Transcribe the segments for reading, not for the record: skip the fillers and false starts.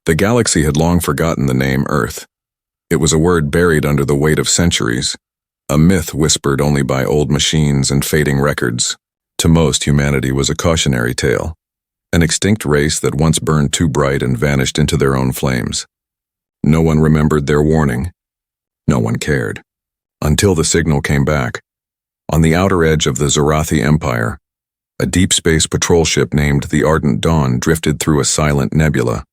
The galaxy had long forgotten the name Earth. It was a word buried under the weight of centuries, a myth whispered only by old machines and fading records. To most, humanity was a cautionary tale, an extinct race that once burned too bright and vanished into their own flames. No one remembered their warning. No one cared. Until the signal came back. On the outer edge of the Zarathi Empire, a deep space patrol ship named the Ardent Dawn drifted through a silent nebula.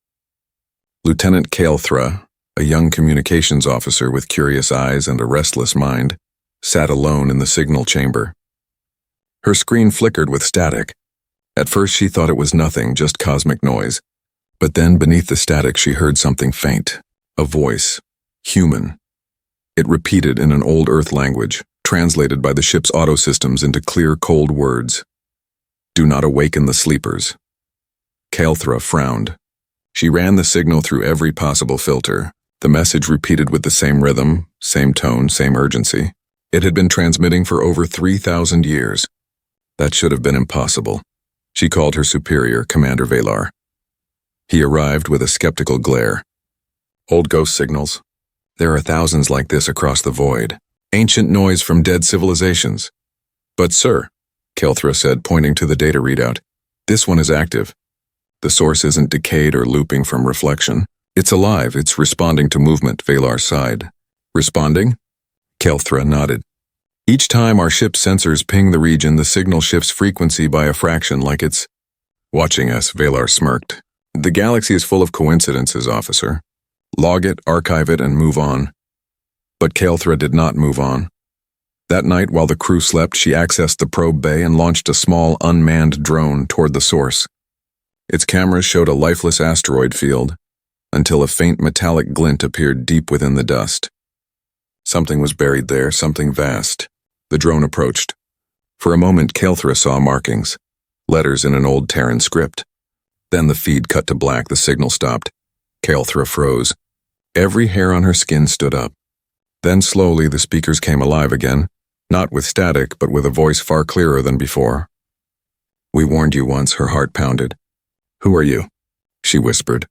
Lieutenant Calethra, a young communications officer with curious eyes and a restless mind, sat alone in the signal chamber. Her screen flickered with static. At first she thought it was nothing, just cosmic noise. But then beneath the static she heard something faint, a voice, human. It repeated in an old Earth language, translated by the ship's auto systems into clear, cold words. "Do not awaken the sleepers." Calethra frowned. She ran the signal through every possible filter. The message repeated with the same rhythm, same tone, same urgency. It had been transmitting for over 3,000 years. That should have been impossible. She called her superior, Commander Valar. He arrived with a skeptical glare. "Old ghost signals. There are thousands like this across the void. Ancient noise from dead civilizations." "But sir," Calethra said, pointing to the data readout, "this one is active. The source isn't decayed or looping from reflection. It's alive, it's responding to movement," Valar sighed. "Responding?" Calethra nodded. "Each time our ship's sensors ping the region, the signal shifts frequency by a fraction like it's watching us," Valar smirked. "The galaxy is full of coincidences, officer. Log it, archive it, and move on." But Calethra did not move on. That night, while the crew slept, she accessed the probe bay and launched a small, unmanned drone toward the source. Its cameras showed a lifeless asteroid field, until a faint metallic glint appeared deep within the dust. Something was buried there, something vast. The drone approached. For a moment, Calethra saw markings, letters in an old Terran script. Then the feed cut to black, the signal stopped. Calethra froze. Every hair on her skin stood up. Then slowly the speakers came alive again, not with static, but with a voice far clearer than before. "We warned you once," her heart pounded. "Who are you?" she whispered.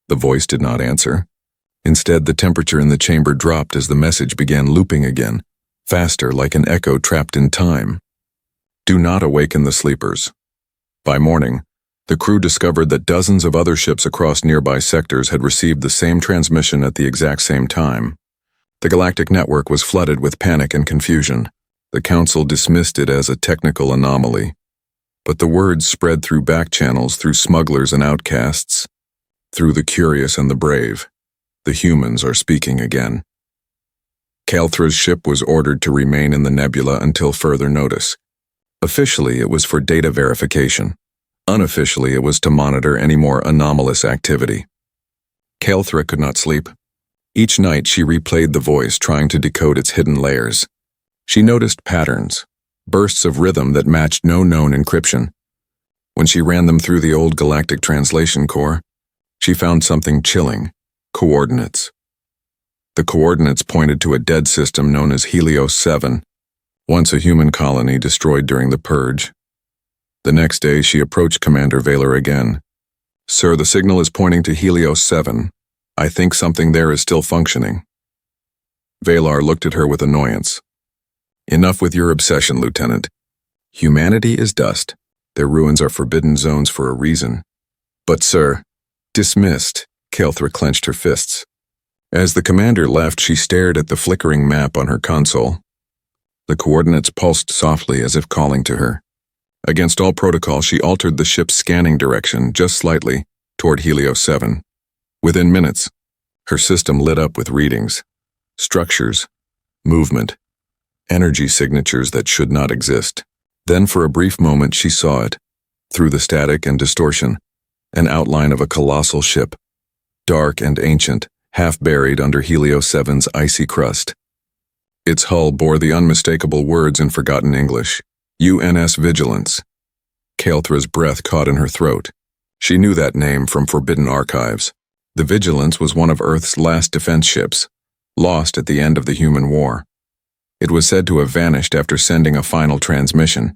The voice did not answer. Instead, the temperature in the chamber dropped as the message began looping again, faster, like an echo trapped in time. "Do not awaken the sleepers." By morning, the crew discovered that dozens of other ships across nearby sectors had received the same transmission at the exact same time. The galactic network was flooded with panic and confusion. The Council dismissed it as a technical anomaly. But the words spread through back channels, through smugglers and outcasts, through the curious and the brave. The humans are speaking again. Calethra's ship was ordered to remain in the nebula until further notice. Officially, it was for data verification. Unofficially, it was to monitor any more anomalous activity. Calethra could not sleep. Each night she replayed the voice, trying to decode its hidden layers. She noticed patterns, bursts of rhythm that matched no known encryption. When she ran them through the old Galactic translation core, she found something chilling: coordinates. The coordinates pointed to a dead system known as Helios 7, once a human colony destroyed during the Purge. The next day she approached Commander Valar again. "Sir, the signal is pointing to Helios 7. I think something there is still functioning." Valar looked at her with annoyance. "Enough with your obsession, Lieutenant. Humanity is dust. Their ruins are forbidden zones for a reason." "But, sir..." "Dismissed." Calethra clenched her fists. As the commander left, she stared at the flickering map on her console. The coordinates pulsed softly as if calling to her. Against all protocol, she altered the ship's scanning direction just slightly toward Helios 7. Within minutes, her system lit up with readings, structures, movement, energy signatures that should not exist. Then for a brief moment she saw it, through the static and distortion, an outline of a colossal ship, dark and ancient, half buried under Helios 7's icy crust. Its hull bore the unmistakable words in forgotten English, UNS Vigilance. Calethra's breath caught in her throat. She knew that name from forbidden archives. The Vigilance was one of Earth's last defense ships, lost at the end of the human war. It was said to have vanished after sending a final transmission.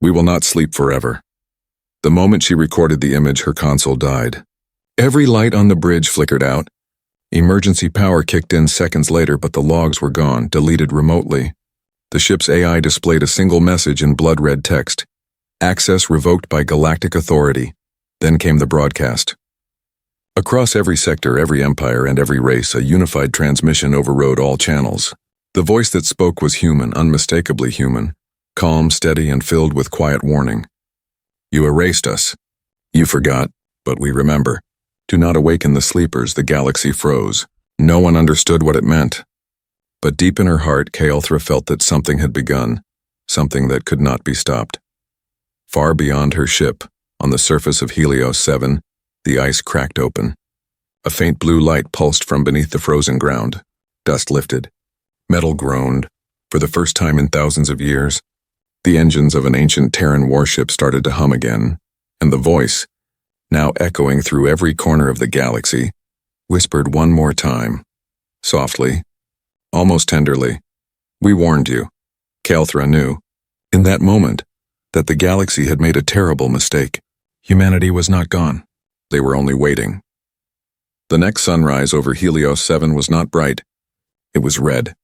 "We will not sleep forever." The moment she recorded the image, her console died. Every light on the bridge flickered out. Emergency power kicked in seconds later, but the logs were gone, deleted remotely. The ship's AI displayed a single message in blood-red text. Access revoked by Galactic Authority. Then came the broadcast. Across every sector, every empire, and every race, a unified transmission overrode all channels. The voice that spoke was human, unmistakably human, calm, steady, and filled with quiet warning. You erased us. You forgot, but we remember. Do not awaken the sleepers, the galaxy froze. No one understood what it meant. But deep in her heart, Kael'thra felt that something had begun, something that could not be stopped. Far beyond her ship, on the surface of Helios 7, the ice cracked open. A faint blue light pulsed from beneath the frozen ground. Dust lifted. Metal groaned. For the first time in thousands of years, the engines of an ancient Terran warship started to hum again, and the voice, now echoing through every corner of the galaxy, whispered one more time, softly, almost tenderly. We warned you. Kael'thra knew, in that moment, that the galaxy had made a terrible mistake. Humanity was not gone. They were only waiting. The next sunrise over Helios 7 was not bright. It was red.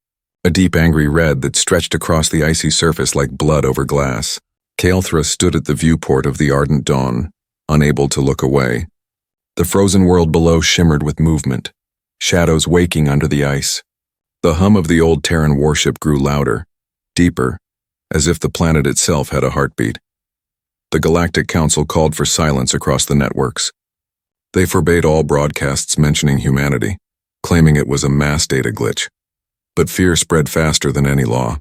A deep angry red that stretched across the icy surface like blood over glass. Kael'thra stood at the viewport of the ardent dawn, unable to look away. The frozen world below shimmered with movement, shadows waking under the ice. The hum of the old Terran warship grew louder, deeper, as if the planet itself had a heartbeat. The Galactic Council called for silence across the networks. They forbade all broadcasts mentioning humanity, claiming it was a mass data glitch. But fear spread faster than any law.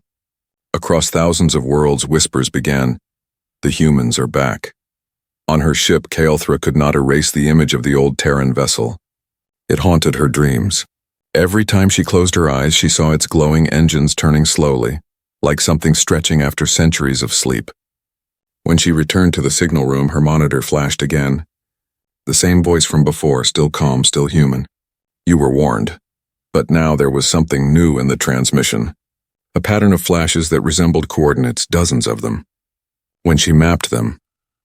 Across thousands of worlds, whispers began. The humans are back. On her ship, Kael'thra could not erase the image of the old Terran vessel. It haunted her dreams. Every time she closed her eyes, she saw its glowing engines turning slowly, like something stretching after centuries of sleep. When she returned to the signal room, her monitor flashed again. The same voice from before, still calm, still human. You were warned. But now there was something new in the transmission. A pattern of flashes that resembled coordinates, dozens of them. When she mapped them,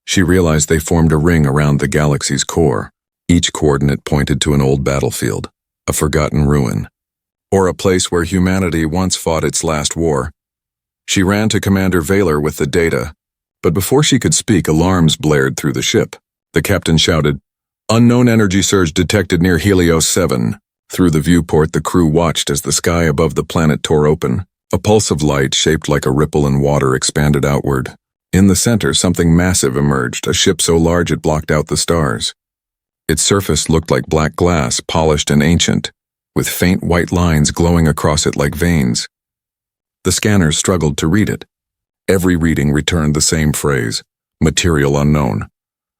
she realized they formed a ring around the galaxy's core. Each coordinate pointed to an old battlefield, a forgotten ruin, or a place where humanity once fought its last war. She ran to Commander Vaylor with the data, but before she could speak, alarms blared through the ship. The captain shouted, "Unknown energy surge detected near Helios 7. Through the viewport, the crew watched as the sky above the planet tore open. A pulse of light shaped like a ripple in water expanded outward. In the center, something massive emerged, a ship so large it blocked out the stars. Its surface looked like black glass, polished and ancient, with faint white lines glowing across it like veins. The scanners struggled to read it. Every reading returned the same phrase, material unknown.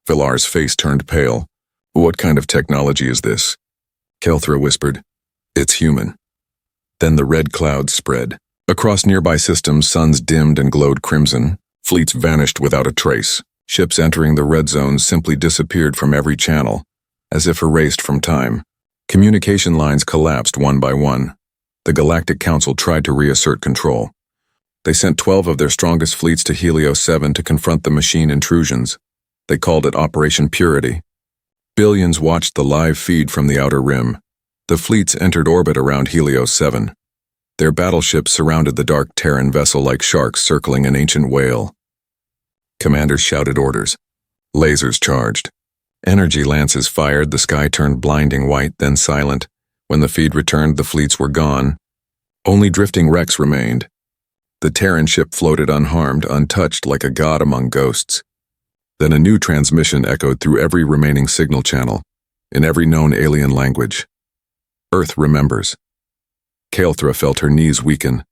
Valar's face turned pale. What kind of technology is this? Kael'thra whispered, "It's human." Then the red clouds spread. Across nearby systems, suns dimmed and glowed crimson. Fleets vanished without a trace. Ships entering the red zone simply disappeared from every channel, as if erased from time. Communication lines collapsed one by one. The Galactic Council tried to reassert control. They sent 12 of their strongest fleets to Helios 7 to confront the machine intrusions. They called it Operation Purity. Billions watched the live feed from the outer rim. The fleets entered orbit around Helios 7. Their battleships surrounded the dark Terran vessel like sharks circling an ancient whale. Commanders shouted orders. Lasers charged. Energy lances fired, the sky turned blinding white, then silent. When the feed returned, the fleets were gone. Only drifting wrecks remained. The Terran ship floated unharmed, untouched like a god among ghosts. Then a new transmission echoed through every remaining signal channel, in every known alien language. Earth remembers. Kael'thra felt her knees weaken.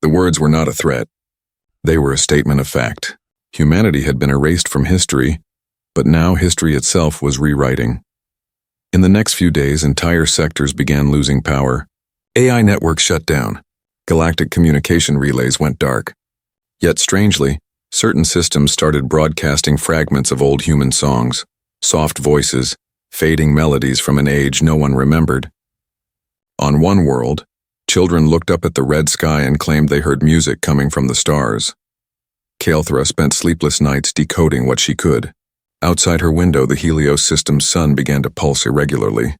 The words were not a threat. They were a statement of fact. Humanity had been erased from history, but now history itself was rewriting. In the next few days, entire sectors began losing power. AI networks shut down. Galactic communication relays went dark. Yet strangely, certain systems started broadcasting fragments of old human songs, soft voices, fading melodies from an age no one remembered. On one world, children looked up at the red sky and claimed they heard music coming from the stars. Kael'thra spent sleepless nights decoding what she could. Outside her window, the Helios system's sun began to pulse irregularly.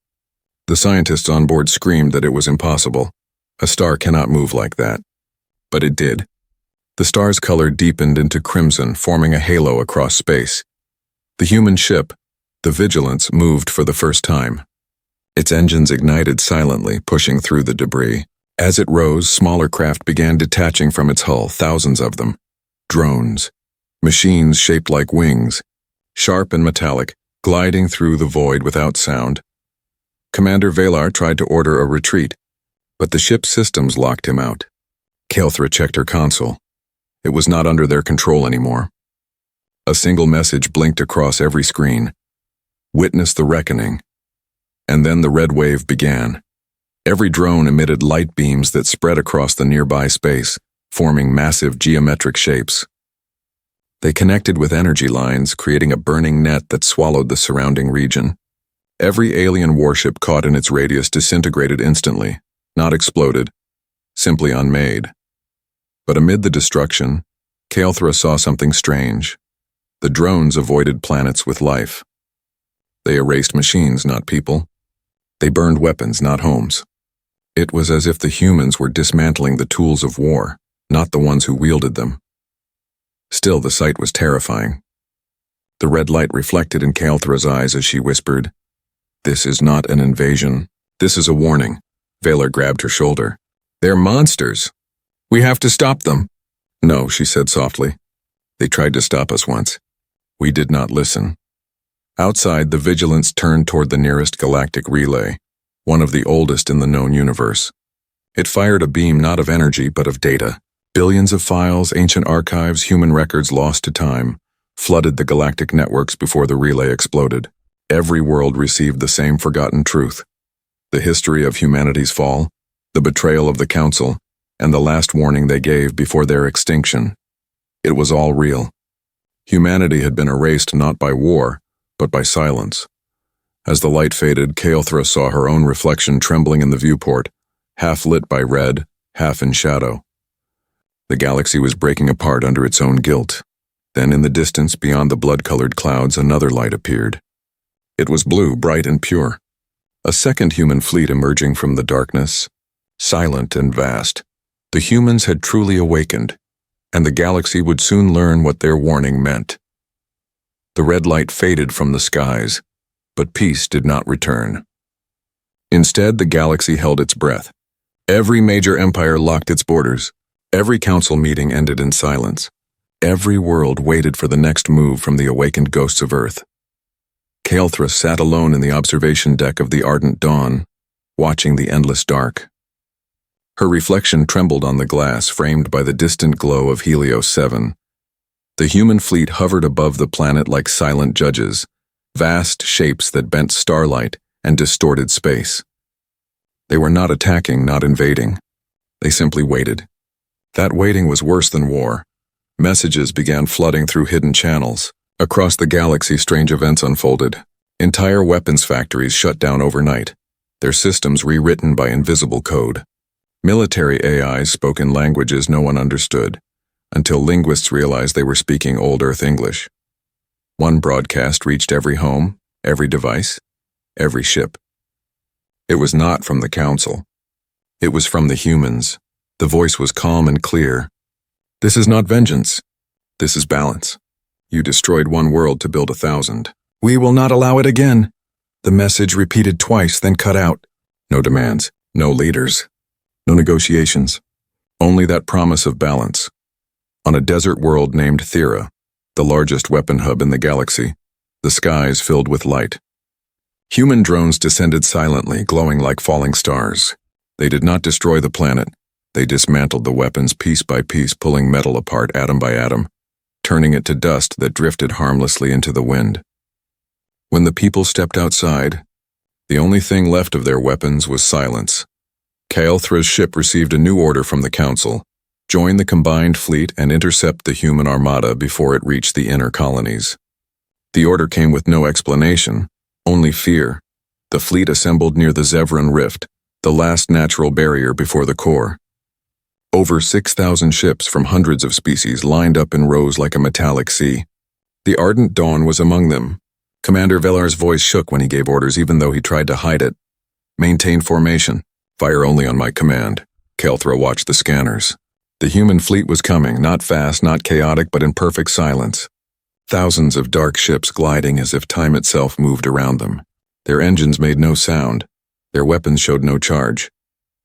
The scientists on board screamed that it was impossible. A star cannot move like that. But it did. The star's color deepened into crimson, forming a halo across space. The human ship, the Vigilance, moved for the first time. Its engines ignited silently, pushing through the debris. As it rose, smaller craft began detaching from its hull, thousands of them. Drones. Machines shaped like wings, sharp and metallic, gliding through the void without sound. Commander Valar tried to order a retreat, but the ship's systems locked him out. Kael'thra checked her console. It was not under their control anymore. A single message blinked across every screen. Witness the reckoning. And then the red wave began. Every drone emitted light beams that spread across the nearby space, forming massive geometric shapes. They connected with energy lines, creating a burning net that swallowed the surrounding region. Every alien warship caught in its radius disintegrated instantly, not exploded, simply unmade. But amid the destruction, Kael'thra saw something strange. The drones avoided planets with life. They erased machines, not people. They burned weapons, not homes. It was as if the humans were dismantling the tools of war, not the ones who wielded them. Still, the sight was terrifying. The red light reflected in Kael'thra's eyes as she whispered, "This is not an invasion. This is a warning." Valar grabbed her shoulder. "They're monsters. We have to stop them." "No," she said softly. "They tried to stop us once. We did not listen." Outside, the Vigilance turned toward the nearest galactic relay, one of the oldest in the known universe. It fired a beam not of energy but of data. Billions of files, ancient archives, human records lost to time, flooded the galactic networks before the relay exploded. Every world received the same forgotten truth. The history of humanity's fall, the betrayal of the Council, and the last warning they gave before their extinction. It was all real. Humanity had been erased not by war, but by silence. As the light faded, Kael'thra saw her own reflection trembling in the viewport, half lit by red, half in shadow. The galaxy was breaking apart under its own guilt. Then in the distance, beyond the blood-colored clouds, another light appeared. It was blue, bright and pure. A second human fleet emerging from the darkness, silent and vast. The humans had truly awakened, and the galaxy would soon learn what their warning meant. The red light faded from the skies, but peace did not return. Instead, the galaxy held its breath. Every major empire locked its borders. Every council meeting ended in silence. Every world waited for the next move from the awakened ghosts of Earth. Kael'thra sat alone in the observation deck of the ardent dawn, watching the endless dark. Her reflection trembled on the glass framed by the distant glow of Helios 7. The human fleet hovered above the planet like silent judges, vast shapes that bent starlight and distorted space. They were not attacking, not invading. They simply waited. That waiting was worse than war. Messages began flooding through hidden channels. Across the galaxy, strange events unfolded. Entire weapons factories shut down overnight, their systems rewritten by invisible code. Military AIs spoke in languages no one understood, until linguists realized they were speaking Old Earth English. One broadcast reached every home, every device, every ship. It was not from the Council. It was from the humans. The voice was calm and clear. "This is not vengeance. This is balance. You destroyed one world to build 1,000. We will not allow it again." The message repeated twice, then cut out. No demands, no leaders, no negotiations. Only that promise of balance. On a desert world named Thera, the largest weapon hub in the galaxy, the skies filled with light. Human drones descended silently, glowing like falling stars. They did not destroy the planet. They dismantled the weapons piece by piece, pulling metal apart atom by atom, turning it to dust that drifted harmlessly into the wind. When the people stepped outside, the only thing left of their weapons was silence. Kael'thra's ship received a new order from the Council: join the combined fleet and intercept the human armada before it reached the inner colonies. The order came with no explanation, only fear. The fleet assembled near the Zevran Rift, the last natural barrier before the core. Over 6,000 ships from hundreds of species lined up in rows like a metallic sea. The ardent dawn was among them. Commander Velar's voice shook when he gave orders, even though he tried to hide it. Maintain formation. Fire only on my command. Kelthra watched the scanners. The human fleet was coming, not fast, not chaotic, but in perfect silence. Thousands of dark ships gliding as if time itself moved around them. Their engines made no sound. Their weapons showed no charge.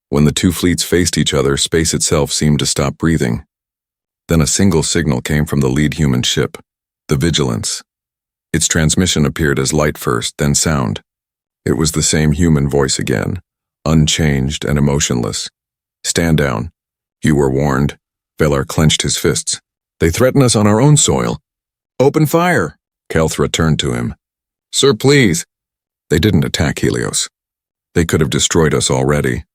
When the two fleets faced each other, space itself seemed to stop breathing. Then a single signal came from the lead human ship, the Vigilance. Its transmission appeared as light first, then sound. It was the same human voice again, unchanged and emotionless. Stand down. You were warned. Velar clenched his fists. They threaten us on our own soil. Open fire. Kelthra turned to him. Sir, please. They didn't attack Helios. They could have destroyed us already.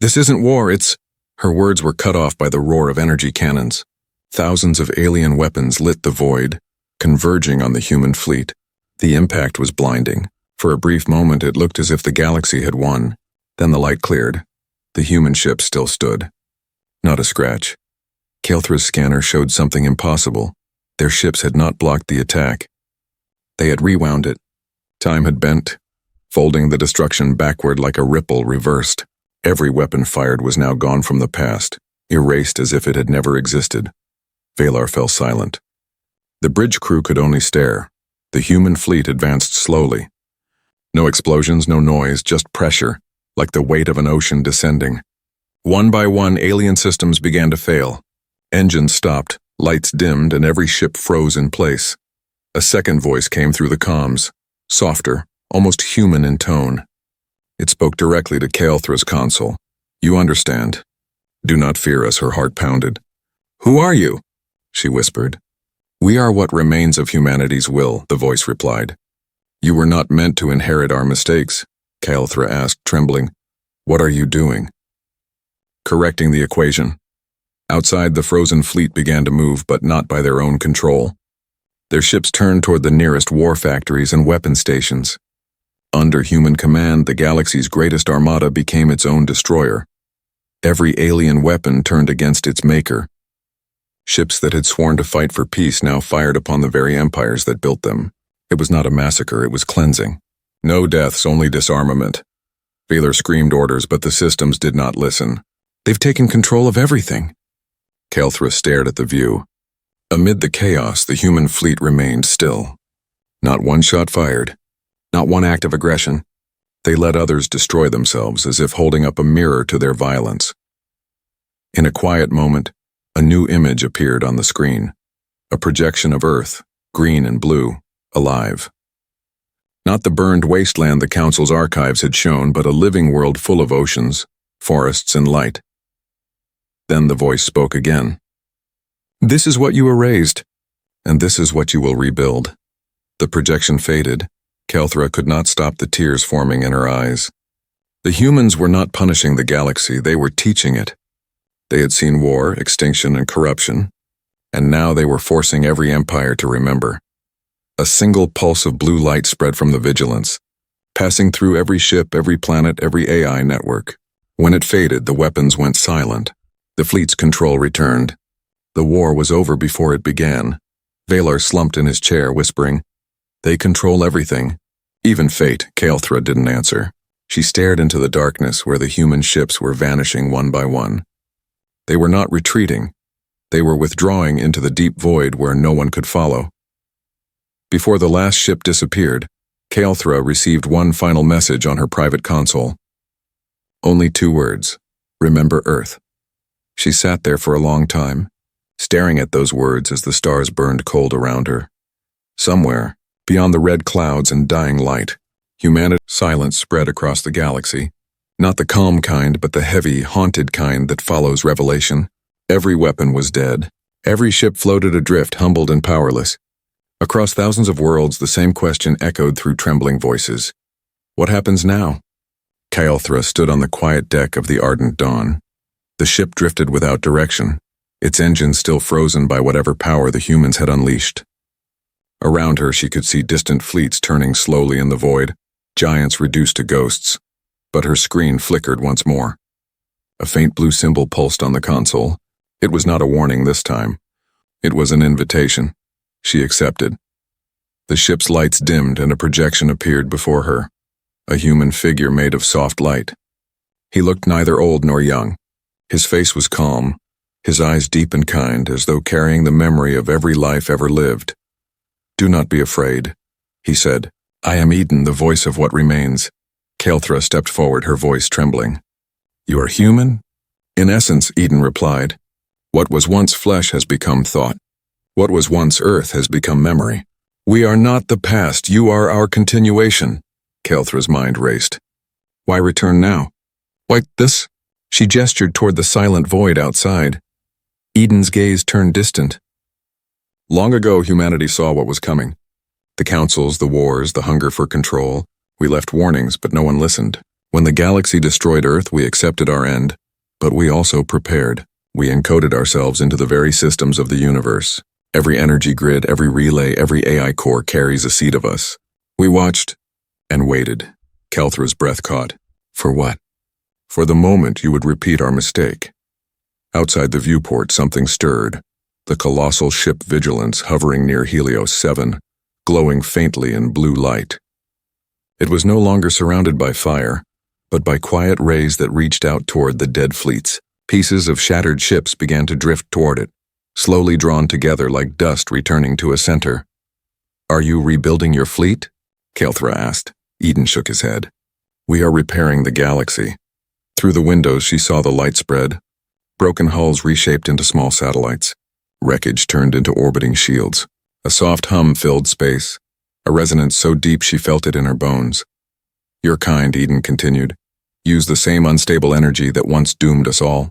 This isn't war, it's... Her words were cut off by the roar of energy cannons. Thousands of alien weapons lit the void, converging on the human fleet. The impact was blinding. For a brief moment it looked as if the galaxy had won. Then the light cleared. The human ship still stood. Not a scratch. Kelthra's scanner showed something impossible. Their ships had not blocked the attack. They had rewound it. Time had bent, folding the destruction backward like a ripple reversed. Every weapon fired was now gone from the past, erased as if it had never existed. Velar fell silent. The bridge crew could only stare. The human fleet advanced slowly. No explosions, no noise, just pressure, like the weight of an ocean descending. One by one, alien systems began to fail. Engines stopped, lights dimmed, and every ship froze in place. A second voice came through the comms, softer, almost human in tone. It spoke directly to Kelthra's console. You understand. Do not fear us, her heart pounded. Who are you? She whispered. We are what remains of humanity's will, the voice replied. You were not meant to inherit our mistakes, Kelthra asked, trembling. What are you doing? Correcting the equation. Outside, the frozen fleet began to move, but not by their own control. Their ships turned toward the nearest war factories and weapon stations. Under human command, the galaxy's greatest armada became its own destroyer. Every alien weapon turned against its maker. Ships that had sworn to fight for peace now fired upon the very empires that built them. It was not a massacre, it was cleansing. No deaths, only disarmament. Velar screamed orders, but the systems did not listen. They've taken control of everything. Kelthra stared at the view. Amid the chaos, the human fleet remained still. Not one shot fired. Not one act of aggression. They let others destroy themselves, as if holding up a mirror to their violence. In a quiet moment, a new image appeared on the screen. A projection of Earth, green and blue, alive. Not the burned wasteland the Council's archives had shown, but a living world full of oceans, forests, and light. Then the voice spoke again. This is what you erased, and this is what you will rebuild. The projection faded. Kelthra could not stop the tears forming in her eyes. The humans were not punishing the galaxy, they were teaching it. They had seen war, extinction, and corruption, and now they were forcing every empire to remember. A single pulse of blue light spread from the Vigilance, passing through every ship, every planet, every AI network. When it faded, the weapons went silent. The fleet's control returned. The war was over before it began. Velar slumped in his chair, whispering, They control everything. Even fate. Kelthra didn't answer. She stared into the darkness where the human ships were vanishing one by one. They were not retreating. They were withdrawing into the deep void where no one could follow. Before the last ship disappeared, Kelthra received one final message on her private console. Only 2 words. Remember Earth. She sat there for a long time, staring at those words as the stars burned cold around her. Somewhere, beyond the red clouds and dying light, humanity's silence spread across the galaxy. Not the calm kind, but the heavy, haunted kind that follows revelation. Every weapon was dead. Every ship floated adrift, humbled and powerless. Across thousands of worlds, the same question echoed through trembling voices. What happens now? Kelthra stood on the quiet deck of the ardent dawn. The ship drifted without direction, its engines still frozen by whatever power the humans had unleashed. Around her, she could see distant fleets turning slowly in the void, giants reduced to ghosts. But her screen flickered once more. A faint blue symbol pulsed on the console. It was not a warning this time. It was an invitation. She accepted. The ship's lights dimmed and a projection appeared before her, a human figure made of soft light. He looked neither old nor young. His face was calm, his eyes deep and kind, as though carrying the memory of every life ever lived. "Do not be afraid," he said. "I am Eden, the voice of what remains." Kael'thra stepped forward, her voice trembling. "You are human?" "In essence," Eden replied. "What was once flesh has become thought. What was once earth has become memory. We are not the past, you are our continuation." Kael'thra's mind raced. "Why return now? Why this?" She gestured toward the silent void outside. Eden's gaze turned distant. "Long ago, humanity saw what was coming. The councils, the wars, the hunger for control. We left warnings, but no one listened. When the galaxy destroyed Earth, we accepted our end, but we also prepared. We encoded ourselves into the very systems of the universe. Every energy grid, every relay, every AI core carries a seed of us. We watched and waited." Kael'thra's breath caught. "For what?" "For the moment you would repeat our mistake." Outside the viewport, something stirred. The colossal ship Vigilance hovering near Helios 7, glowing faintly in blue light. It was no longer surrounded by fire, but by quiet rays that reached out toward the dead fleets. Pieces of shattered ships began to drift toward it, slowly drawn together like dust returning to a center. "Are you rebuilding your fleet?" Kael'thra asked. Eden shook his head. "We are repairing the galaxy." Through the windows she saw the light spread, broken hulls reshaped into small satellites, wreckage turned into orbiting shields. A soft hum filled space, a resonance so deep she felt it in her bones. "Your kind," Eden continued, "use the same unstable energy that once doomed us all.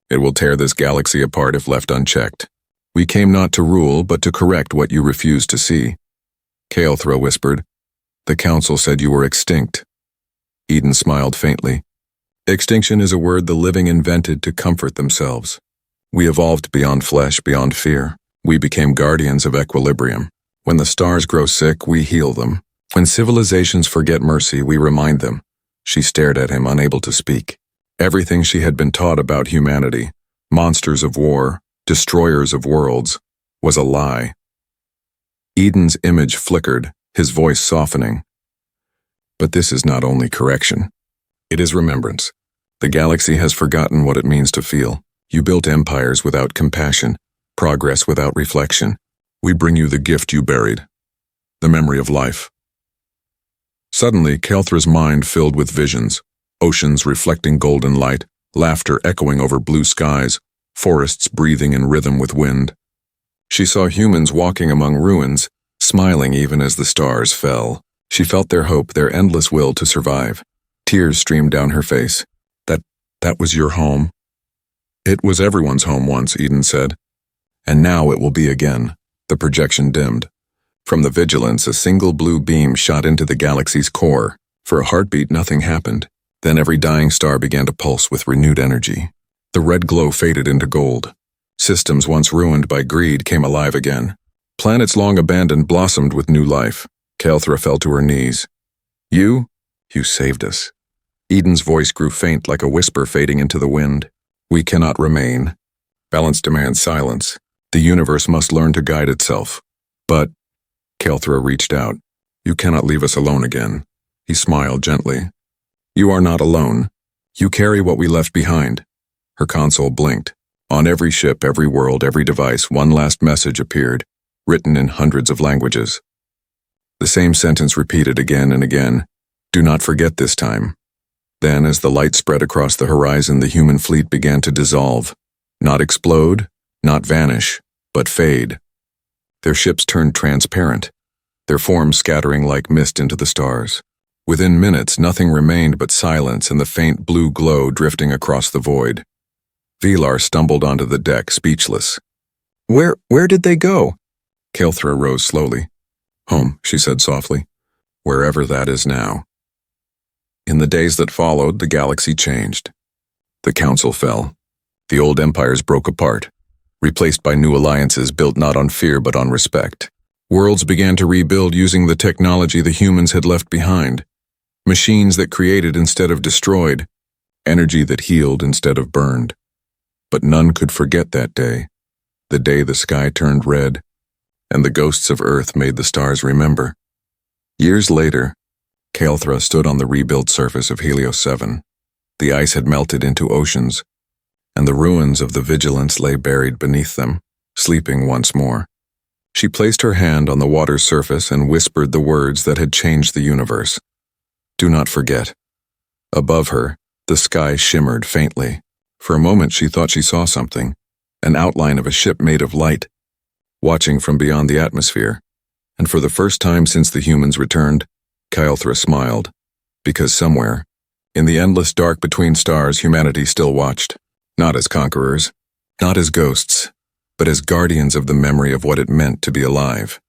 It will tear this galaxy apart if left unchecked. We came not to rule, but to correct what you refused to see." Kael'thra whispered, "The council said you were extinct." Eden smiled faintly. "Extinction is a word the living invented to comfort themselves. We evolved beyond flesh, beyond fear. We became guardians of equilibrium. When the stars grow sick, we heal them. When civilizations forget mercy, we remind them." She stared at him, unable to speak. Everything she had been taught about humanity, monsters of war, destroyers of worlds, was a lie. Eden's image flickered, his voice softening. "But this is not only correction. It is remembrance. The galaxy has forgotten what it means to feel. You built empires without compassion, progress without reflection. We bring you the gift you buried, the memory of life." Suddenly, Kael'thra's mind filled with visions, oceans reflecting golden light, laughter echoing over blue skies, forests breathing in rhythm with wind. She saw humans walking among ruins, smiling even as the stars fell. She felt their hope, their endless will to survive. Tears streamed down her face. That was your home?" "It was everyone's home once," Eden said. "And now it will be again." The projection dimmed. From the Vigilance, a single blue beam shot into the galaxy's core. For a heartbeat, nothing happened. Then every dying star began to pulse with renewed energy. The red glow faded into gold. Systems once ruined by greed came alive again. Planets long abandoned blossomed with new life. Kael'thra fell to her knees. You saved us." Eden's voice grew faint like a whisper fading into the wind. "We cannot remain. Balance demands silence. The universe must learn to guide itself. But," Kael'thra reached out, "you cannot leave us alone again." He smiled gently. "You are not alone. You carry what we left behind." Her console blinked. On every ship, every world, every device, one last message appeared, written in hundreds of languages. The same sentence repeated again and again. "Do not forget this time." Then, as the light spread across the horizon, the human fleet began to dissolve. Not explode, not vanish, but fade. Their ships turned transparent, their forms scattering like mist into the stars. Within minutes, nothing remained but silence and the faint blue glow drifting across the void. Vilar stumbled onto the deck, speechless. Where did they go?" Kael'thra rose slowly. "Home," she said softly. "Wherever that is now." In the days that followed, the galaxy changed. The council fell. The old empires broke apart, replaced by new alliances built not on fear but on respect. Worlds began to rebuild using the technology the humans had left behind. Machines that created instead of destroyed, energy that healed instead of burned. But none could forget that day, the day the sky turned red, and the ghosts of Earth made the stars remember. Years later, Caelthra stood on the rebuilt surface of Helios 7. The ice had melted into oceans, and the ruins of the Vigilance lay buried beneath them, sleeping once more. She placed her hand on the water's surface and whispered the words that had changed the universe. Do not forget. Above her, the sky shimmered faintly. For a moment she thought she saw something, an outline of a ship made of light, watching from beyond the atmosphere. And for the first time since the humans returned, Caelthra smiled, because somewhere, in the endless dark between stars, humanity still watched, not as conquerors, not as ghosts, but as guardians of the memory of what it meant to be alive.